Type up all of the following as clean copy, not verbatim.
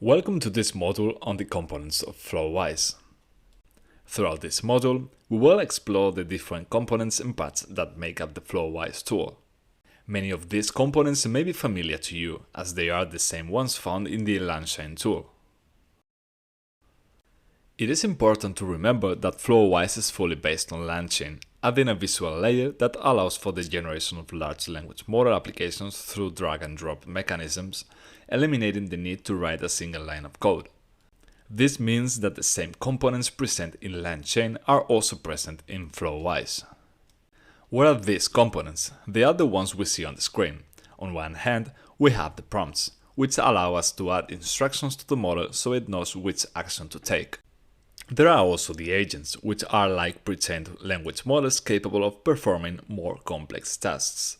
Welcome to this module on the components of Flowise. Throughout this module, we will explore the different components and parts that make up the Flowise tool. Many of these components may be familiar to you, as they are the same ones found in the LangChain tool. It is important to remember that Flowise is fully based on LangChain, adding a visual layer that allows for the generation of large language model applications through drag-and-drop mechanisms, eliminating the need to write a single line of code. This means that the same components present in LangChain are also present in Flowise. What are these components? They are the ones we see on the screen. On one hand, we have the prompts, which allow us to add instructions to the model so it knows which action to take. There are also the agents, which are like pre-trained language models capable of performing more complex tasks.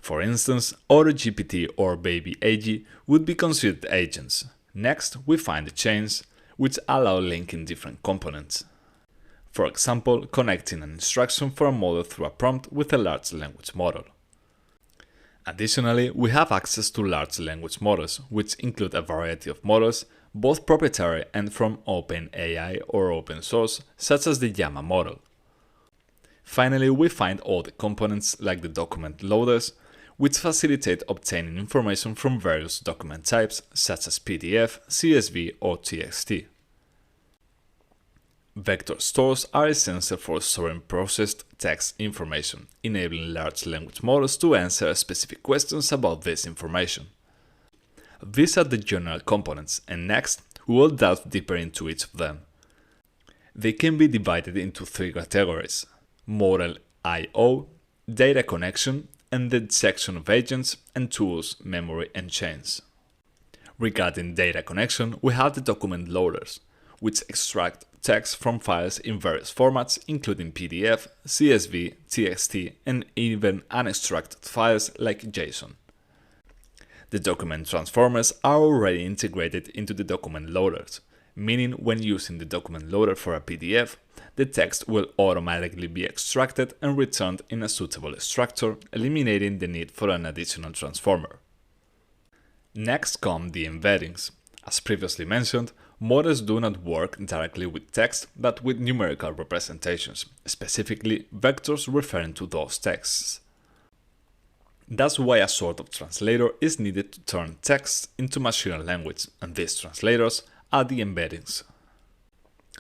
For instance, AutoGPT or Baby AG would be considered agents. Next, we find the chains, which allow linking different components. For example, connecting an instruction for a model through a prompt with a large language model. Additionally, we have access to large language models, which include a variety of models, both proprietary and from OpenAI or open source, such as the Llama model. Finally, we find all the components like the document loaders, which facilitate obtaining information from various document types such as PDF, CSV or TXT. Vector stores are essential for storing processed text information, enabling large language models to answer specific questions about this information. These are the general components, and next we will delve deeper into each of them. They can be divided into three categories: model I/O, data connection, and the section of agents and tools, memory, and chains. Regarding data connection, we have the document loaders, which extract text from files in various formats, including PDF, CSV, TXT, and even unextracted files like JSON. The document transformers are already integrated into the document loaders, meaning when using the document loader for a PDF, the text will automatically be extracted and returned in a suitable structure, eliminating the need for an additional transformer. Next come the embeddings. As previously mentioned, models do not work directly with text, but with numerical representations, specifically vectors referring to those texts. That's why a sort of translator is needed to turn text into machine language, and these translators are the embeddings.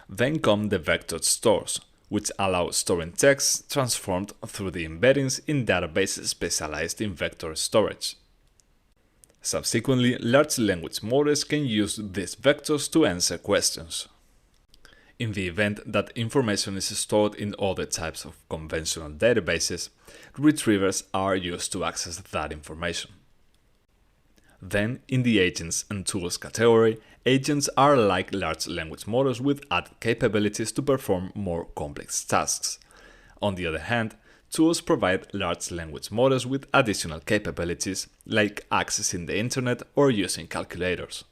Then come the vector stores, which allow storing text transformed through the embeddings in databases specialized in vector storage. Subsequently, large language models can use these vectors to answer questions. In the event that information is stored in other types of conventional databases, retrievers are used to access that information. Then, in the agents and tools category, agents are like large language models with added capabilities to perform more complex tasks. On the other hand, tools provide large language models with additional capabilities, like accessing the internet or using calculators.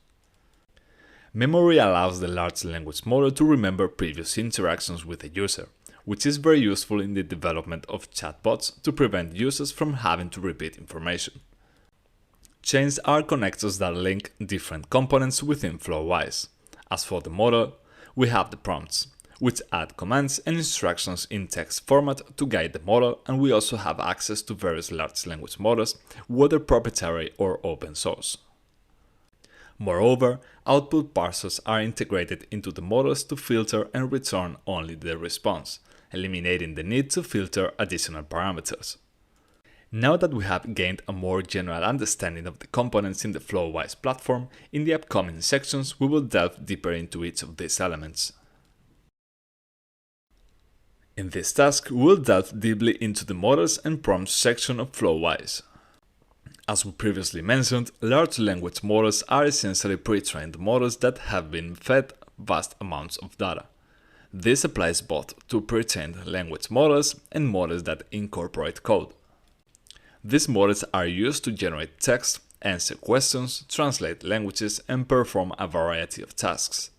Memory allows the large language model to remember previous interactions with the user, which is very useful in the development of chatbots to prevent users from having to repeat information. Chains are connectors that link different components within Flowise. As for the model, we have the prompts, which add commands and instructions in text format to guide the model, and we also have access to various large language models, whether proprietary or open source. Moreover, output parsers are integrated into the models to filter and return only the response, eliminating the need to filter additional parameters. Now that we have gained a more general understanding of the components in the Flowise platform, in the upcoming sections we will delve deeper into each of these elements. In this task, we will delve deeply into the models and prompts section of Flowise. As we previously mentioned, large language models are essentially pre-trained models that have been fed vast amounts of data. This applies both to pre-trained language models and models that incorporate code. These models are used to generate text, answer questions, translate languages, and perform a variety of tasks.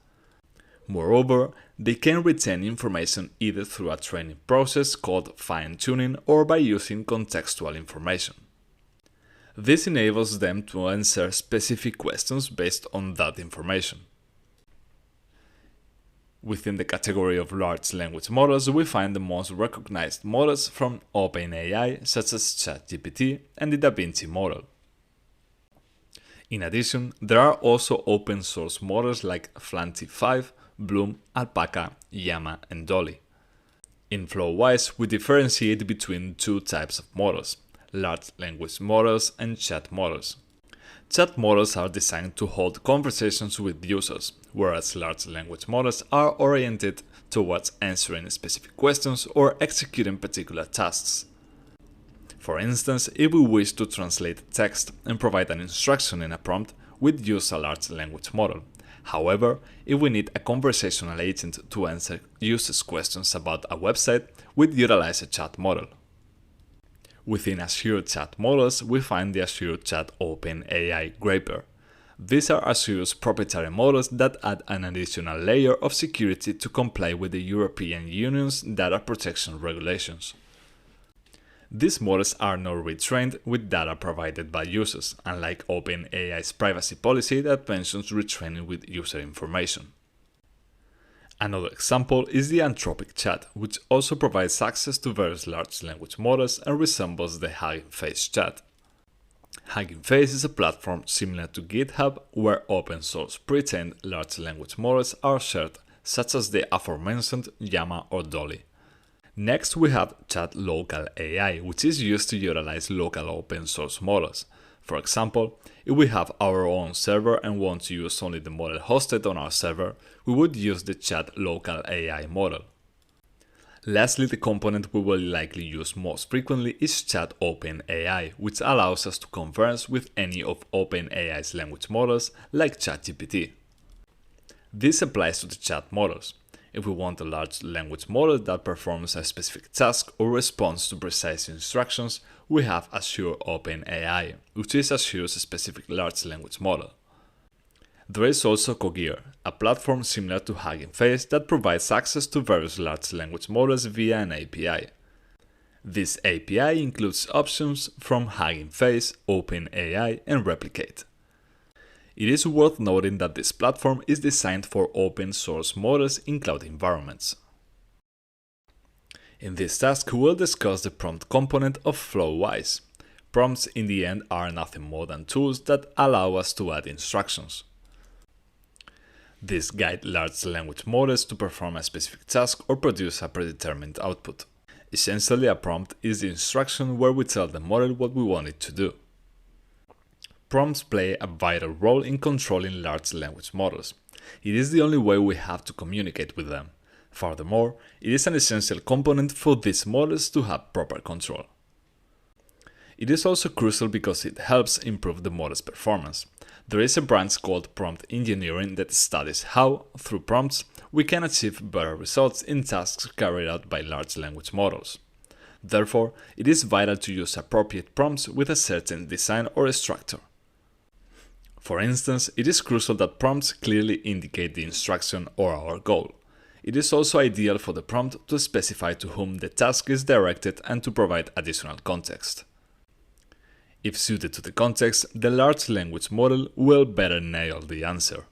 Moreover, they can retain information either through a training process called fine-tuning or by using contextual information. This enables them to answer specific questions based on that information. Within the category of large language models, we find the most recognized models from OpenAI, such as ChatGPT and the DaVinci model. In addition, there are also open source models like Flanty5, Bloom, Alpaca, Llama, and Dolly. In Flowise, we differentiate between two types of models: large language models and chat models. Chat models are designed to hold conversations with users, whereas large language models are oriented towards answering specific questions or executing particular tasks. For instance, if we wish to translate text and provide an instruction in a prompt, we'd use a large language model. However, if we need a conversational agent to answer users' questions about a website, we'd utilize a chat model. Within Azure chat models, we find the Azure Chat OpenAI Grapper. These are Azure's proprietary models that add an additional layer of security to comply with the European Union's data protection regulations. These models are not retrained with data provided by users, unlike OpenAI's privacy policy that mentions retraining with user information. Another example is the Anthropic chat, which also provides access to various large language models and resembles the Hugging Face chat. Hugging Face is a platform similar to GitHub where open source pre-trained large language models are shared, such as the aforementioned Llama or Dolly. Next, we have Chat Local AI, which is used to utilize local open source models. For example, if we have our own server and want to use only the model hosted on our server, we would use the Chat Local AI model. Lastly, the component we will likely use most frequently is Chat OpenAI, which allows us to converse with any of OpenAI's language models like ChatGPT. This applies to the chat models. If we want a large language model that performs a specific task or responds to precise instructions, we have Azure OpenAI, which is Azure's specific large language model. There is also Cohere, a platform similar to Hugging Face that provides access to various large language models via an API. This API includes options from Hugging Face, OpenAI, and Replicate. It is worth noting that this platform is designed for open source models in cloud environments. In this task, we will discuss the prompt component of Flowise. Prompts in the end are nothing more than tools that allow us to add instructions. These guide large language models to perform a specific task or produce a predetermined output. Essentially, a prompt is the instruction where we tell the model what we want it to do. Prompts play a vital role in controlling large language models. It is the only way we have to communicate with them. Furthermore, it is an essential component for these models to have proper control. It is also crucial because it helps improve the model's performance. There is a branch called prompt engineering that studies how, through prompts, we can achieve better results in tasks carried out by large language models. Therefore, it is vital to use appropriate prompts with a certain design or structure. For instance, it is crucial that prompts clearly indicate the instruction or our goal. It is also ideal for the prompt to specify to whom the task is directed and to provide additional context. If suited to the context, the large language model will better nail the answer.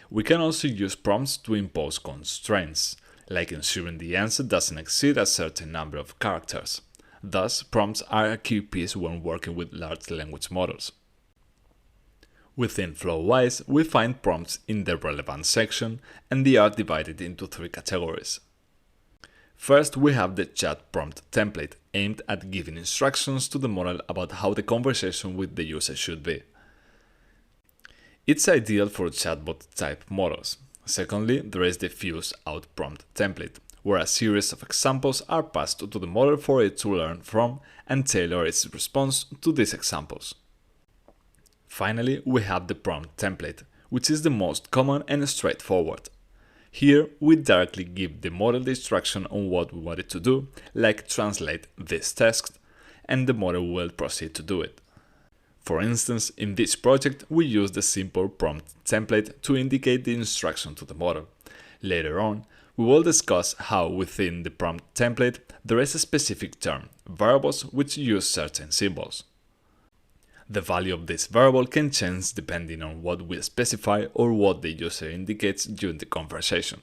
We can also use prompts to impose constraints, like ensuring the answer doesn't exceed a certain number of characters. Thus, prompts are a key piece when working with large language models. Within Flowise, we find prompts in the relevant section, and they are divided into three categories. First, we have the chat prompt template, aimed at giving instructions to the model about how the conversation with the user should be. It's ideal for chatbot-type models. Secondly, there is the fuse out prompt template, where a series of examples are passed to the model for it to learn from and tailor its response to these examples. Finally, we have the prompt template, which is the most common and straightforward. Here, we directly give the model the instruction on what we want it to do, like translate this text, and the model will proceed to do it. For instance, in this project, we use the simple prompt template to indicate the instruction to the model. Later on, we will discuss how within the prompt template there is a specific term, variables, which use certain symbols. The value of this variable can change depending on what we specify or what the user indicates during the conversation.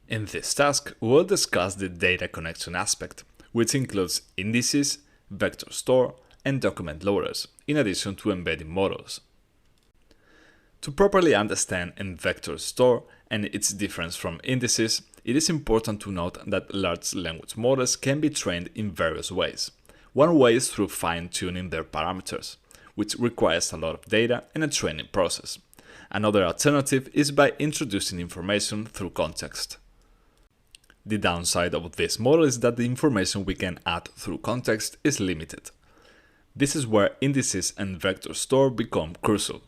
In this task, we will discuss the data connection aspect, which includes indices, vector store, and document loaders, in addition to embedding models. To properly understand a vector store and its difference from indices, it is important to note that large language models can be trained in various ways. One way is through fine-tuning their parameters, which requires a lot of data and a training process. Another alternative is by introducing information through context. The downside of this model is that the information we can add through context is limited. This is where indices and vector store become crucial.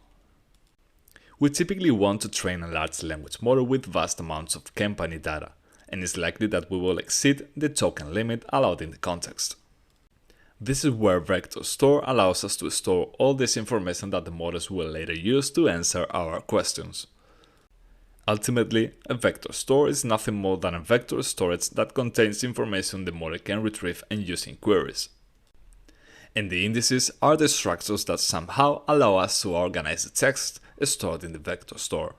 We typically want to train a large language model with vast amounts of company data, and it's likely that we will exceed the token limit allowed in the context. This is where vector store allows us to store all this information that the models will later use to answer our questions. Ultimately, a vector store is nothing more than a vector storage that contains information the model can retrieve and use in queries. And the indices are the structures that somehow allow us to organize the text stored in the vector store.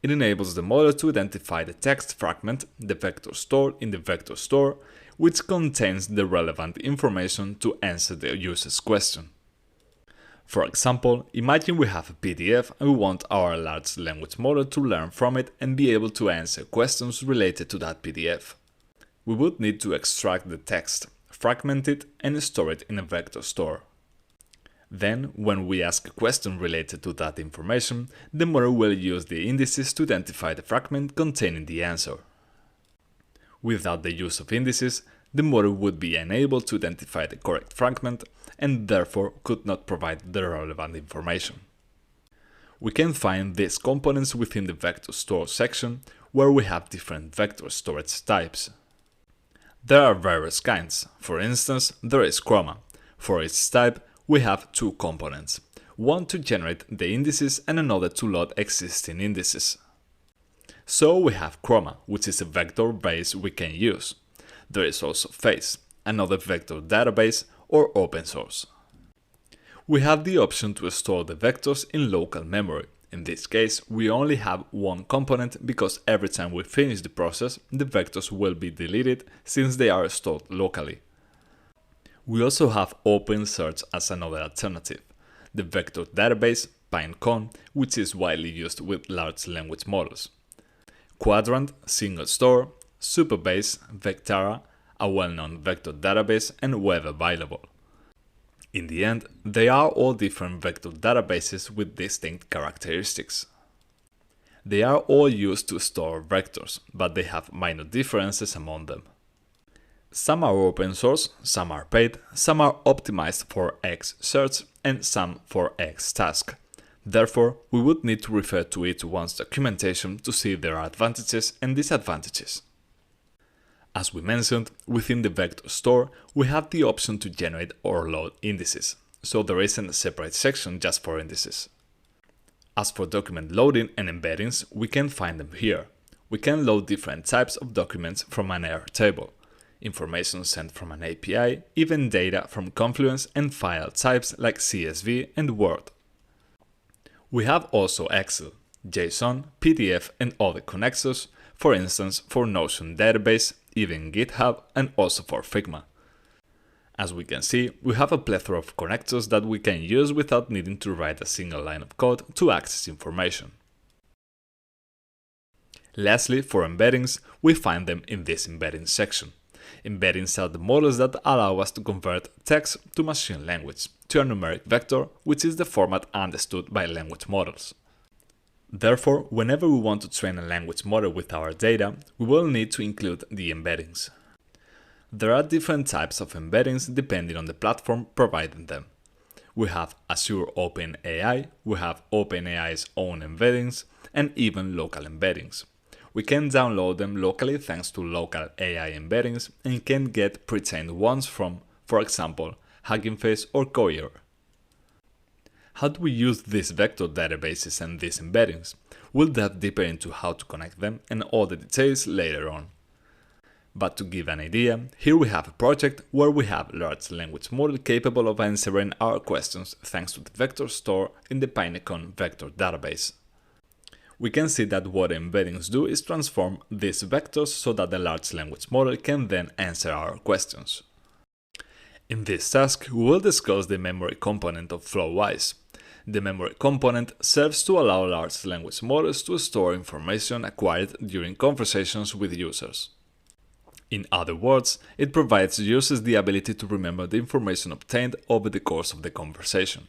It enables the model to identify the text fragment, the vector stored in the vector store, which contains the relevant information to answer the user's question. For example, imagine we have a PDF and we want our large language model to learn from it and be able to answer questions related to that PDF. We would need to extract the text, fragment it, and store it in a vector store. Then, when we ask a question related to that information, the model will use the indices to identify the fragment containing the answer. Without the use of indices, the model would be unable to identify the correct fragment and therefore could not provide the relevant information. We can find these components within the vector store section, where we have different vector storage types. There are various kinds. For instance, there is Chroma. For each type, we have two components, one to generate the indices and another to load existing indices. So we have Chroma, which is a vector base we can use. There is also Face, another vector database, or open source. We have the option to store the vectors in local memory. In this case, we only have one component because every time we finish the process, the vectors will be deleted since they are stored locally. We also have Open Search as another alternative, the vector database Pinecone, which is widely used with large language models. Quadrant, Single Store, Superbase, Vectara, a well-known vector database, and Web Available. In the end, they are all different vector databases with distinct characteristics. They are all used to store vectors, but they have minor differences among them. Some are open source, some are paid, some are optimized for X search, and some for X task. Therefore, we would need to refer to each one's documentation to see their advantages and disadvantages. As we mentioned, within the vector store, we have the option to generate or load indices, so there isn't a separate section just for indices. As for document loading and embeddings, we can find them here. We can load different types of documents from an Airtable, information sent from an API, even data from Confluence, and file types like CSV and Word. We have also Excel, JSON, PDF, and other connectors, for instance for Notion database, even GitHub, and also for Figma. As we can see, we have a plethora of connectors that we can use without needing to write a single line of code to access information. Lastly, for embeddings, we find them in this embeddings section. Embeddings are the models that allow us to convert text to machine language, to a numeric vector, which is the format understood by language models. Therefore, whenever we want to train a language model with our data, we will need to include the embeddings. There are different types of embeddings depending on the platform providing them. We have Azure OpenAI, we have OpenAI's own embeddings, and even local embeddings. We can download them locally thanks to local AI embeddings and can get pre-trained ones from, for example, Hugging Face or Cohere. How do we use these vector databases and these embeddings? We'll dive deeper into how to connect them and all the details later on. But to give an idea, here we have a project where we have a large language model capable of answering our questions thanks to the vector store in the Pinecone vector database. We can see that what embeddings do is transform these vectors so that the large language model can then answer our questions. In this task, we will discuss the memory component of Flowise. The memory component serves to allow large language models to store information acquired during conversations with users. In other words, it provides users the ability to remember the information obtained over the course of the conversation.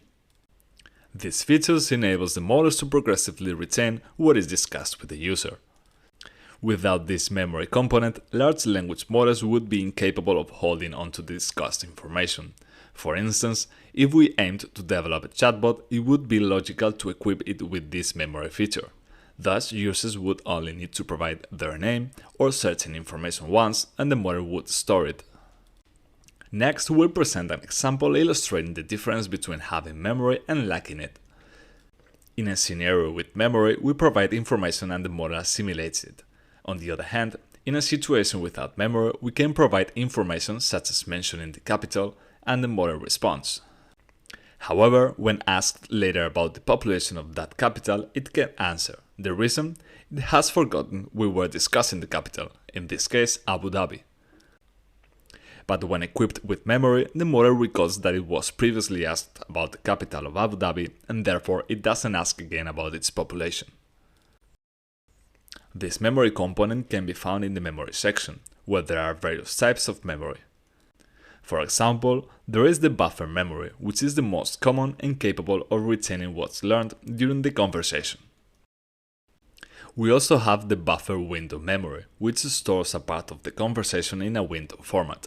These features enables the models to progressively retain what is discussed with the user. Without this memory component, large language models would be incapable of holding onto the discussed information. For instance, if we aimed to develop a chatbot, it would be logical to equip it with this memory feature. Thus, users would only need to provide their name or certain information once, and the model would store it. Next, we'll present an example illustrating the difference between having memory and lacking it. In a scenario with memory, we provide information and the model assimilates it. On the other hand, in a situation without memory, we can provide information such as mentioning the capital, and the model responds. However, when asked later about the population of that capital, it can answer. The reason? It has forgotten we were discussing the capital, in this case Abu Dhabi. But when equipped with memory, the model recalls that it was previously asked about the capital of Abu Dhabi, and therefore it doesn't ask again about its population. This memory component can be found in the memory section, where there are various types of memory. For example, there is the buffer memory, which is the most common and capable of retaining what's learned during the conversation. We also have the buffer window memory, which stores a part of the conversation in a window format.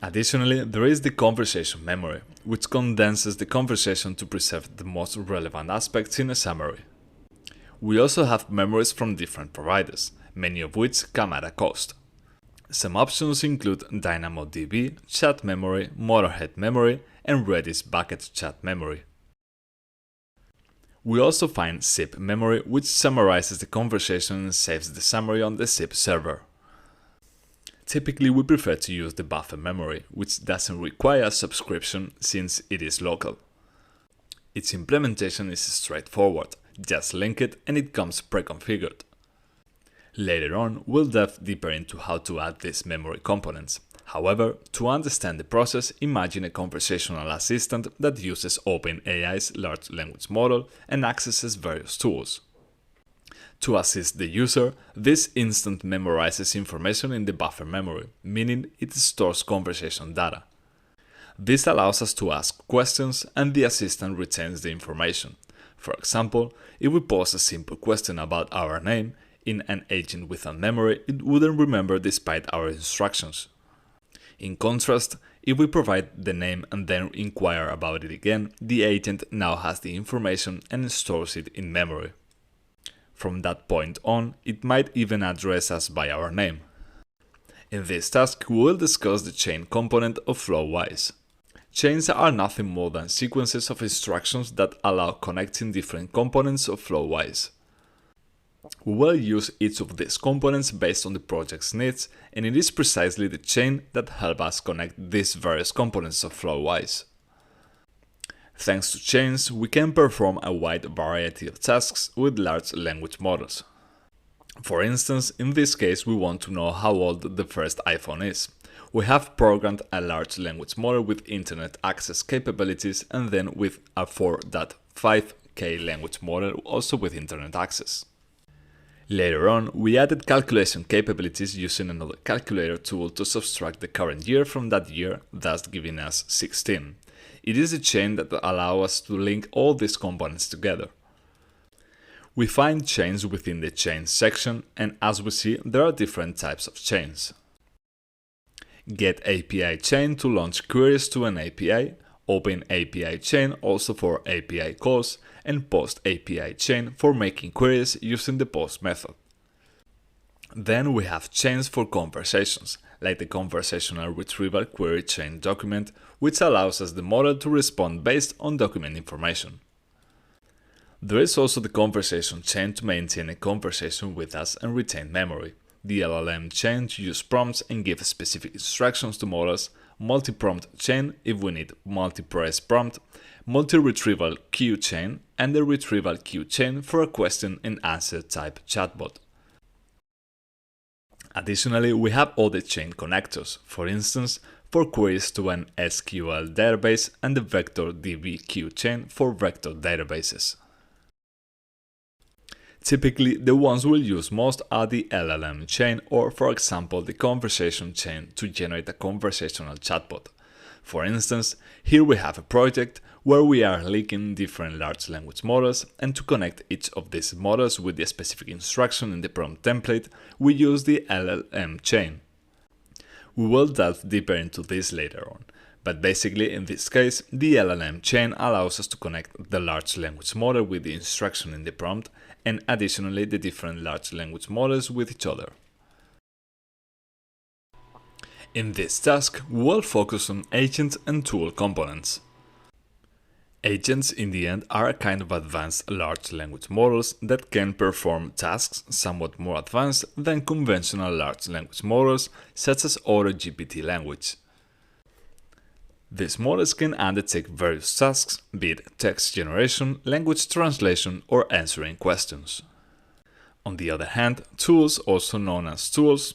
Additionally, there is the conversation memory, which condenses the conversation to preserve the most relevant aspects in a summary. We also have memories from different providers, many of which come at a cost. Some options include DynamoDB, Chat Memory, Motorhead Memory, and Redis Bucket Chat Memory. We also find zip memory, which summarizes the conversation and saves the summary on the zip server. Typically, we prefer to use the buffer memory, which doesn't require a subscription since it is local. Its implementation is straightforward, just link it and it comes pre-configured. Later on, we'll delve deeper into how to add these memory components. However, to understand the process, imagine a conversational assistant that uses OpenAI's large language model and accesses various tools. To assist the user, this instant memorizes information in the buffer memory, meaning it stores conversation data. This allows us to ask questions and the assistant retains the information. For example, if we pose a simple question about our name in an agent without memory, it wouldn't remember despite our instructions. In contrast, if we provide the name and then inquire about it again, the agent now has the information and stores it in memory. From that point on, it might even address us by our name. In this task, we will discuss the chain component of Flowise. Chains are nothing more than sequences of instructions that allow connecting different components of Flowise. We will use each of these components based on the project's needs, and it is precisely the chain that helps us connect these various components of Flowise. Thanks to chains, we can perform a wide variety of tasks with large language models. For instance, in this case, we want to know how old the first iPhone is. We have programmed a large language model with internet access capabilities and then with a 4.5K language model also with internet access. Later on, we added calculation capabilities using another calculator tool to subtract the current year from that year, thus giving us 16. It is a chain that allows us to link all these components together. We find chains within the chains section, and as we see, there are different types of chains. Get API chain to launch queries to an API, Open API chain also for API calls, and Post API chain for making queries using the post method. Then we have chains for conversations, like the conversational retrieval query chain document, which allows us the model to respond based on document information. There is also the conversation chain to maintain a conversation with us and retain memory. the LLM chain to use prompts and give specific instructions to models, multi-prompt chain if we need multi-press prompt, multi-retrieval queue chain, and the retrieval queue chain for a question and answer type chatbot. Additionally, we have other chain connectors, for instance, for queries to an SQL database and the vector DB queue chain for vector databases. Typically, the ones we'll use most are the LLM chain or, for example, the conversation chain to generate a conversational chatbot. For instance, here we have a project where we are linking different large language models, and to connect each of these models with the specific instruction in the prompt template, we use the LLM chain. We will delve deeper into this later on, but basically in this case, the LLM chain allows us to connect the large language model with the instruction in the prompt, and additionally the different large language models with each other. In this task, we will focus on agent and tool components. Agents, in the end, are a kind of advanced large language models that can perform tasks somewhat more advanced than conventional large language models, such as other GPT language. These models can undertake various tasks, be it text generation, language translation, or answering questions. On the other hand, tools, also known as tools,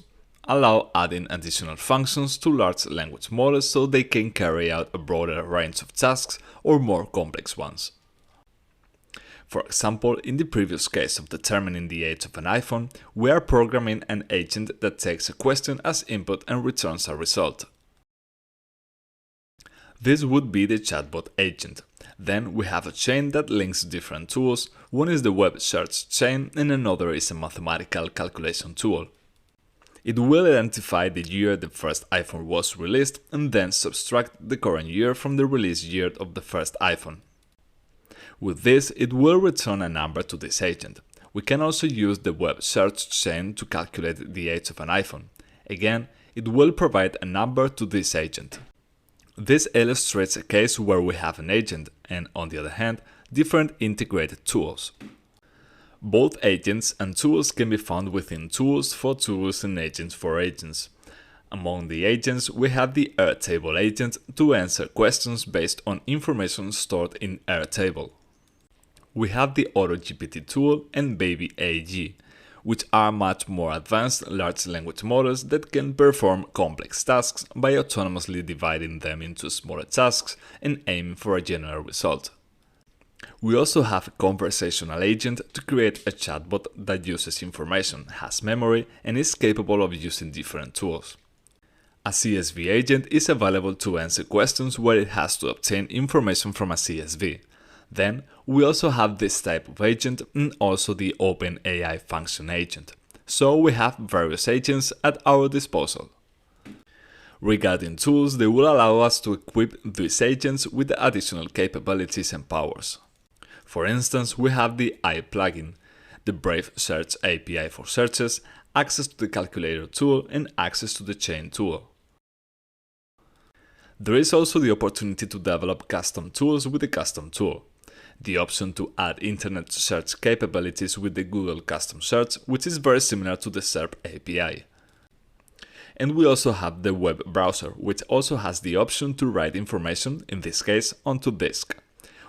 allow adding additional functions to large language models so they can carry out a broader range of tasks or more complex ones. For example, in the previous case of determining the age of an iPhone, we are programming an agent that takes a question as input and returns a result. This would be the chatbot agent. Then we have a chain that links different tools. One is the web search chain and another is a mathematical calculation tool. It will identify the year the first iPhone was released and then subtract the current year from the release year of the first iPhone. With this, it will return a number to this agent. We can also use the web search chain to calculate the age of an iPhone. Again, it will provide a number to this agent. This illustrates a case where we have an agent and, on the other hand, different integrated tools. Both agents and tools can be found within Tools for Tools and Agents for Agents. Among the agents, we have the Airtable agent to answer questions based on information stored in Airtable. We have the AutoGPT tool and Baby AG, which are much more advanced large language models that can perform complex tasks by autonomously dividing them into smaller tasks and aiming for a general result. We also have a conversational agent to create a chatbot that uses information, has memory, and is capable of using different tools. A CSV agent is available to answer questions where it has to obtain information from a CSV. Then, we also have this type of agent and also the OpenAI function agent. So we have various agents at our disposal. Regarding tools, they will allow us to equip these agents with additional capabilities and powers. For instance, we have the I plugin, the Brave Search API for searches, access to the calculator tool, and access to the chain tool. There is also the opportunity to develop custom tools with the custom tool, the option to add internet search capabilities with the Google Custom Search, which is very similar to the SERP API. And we also have the web browser, which also has the option to write information, in this case, onto disk.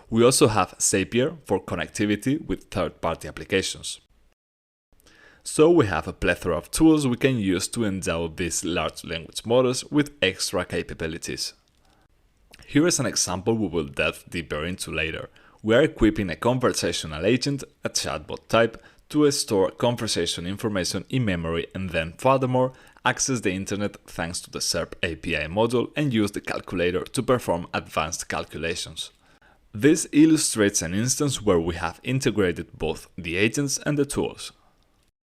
We also have Zapier for connectivity with third-party applications. So we have a plethora of tools we can use to endow these large language models with extra capabilities. Here is an example we will delve deeper into later. We are equipping a conversational agent, a chatbot type, to store conversation information in memory and then, furthermore, access the internet thanks to the SERP API module and use the calculator to perform advanced calculations. This illustrates an instance where we have integrated both the agents and the tools.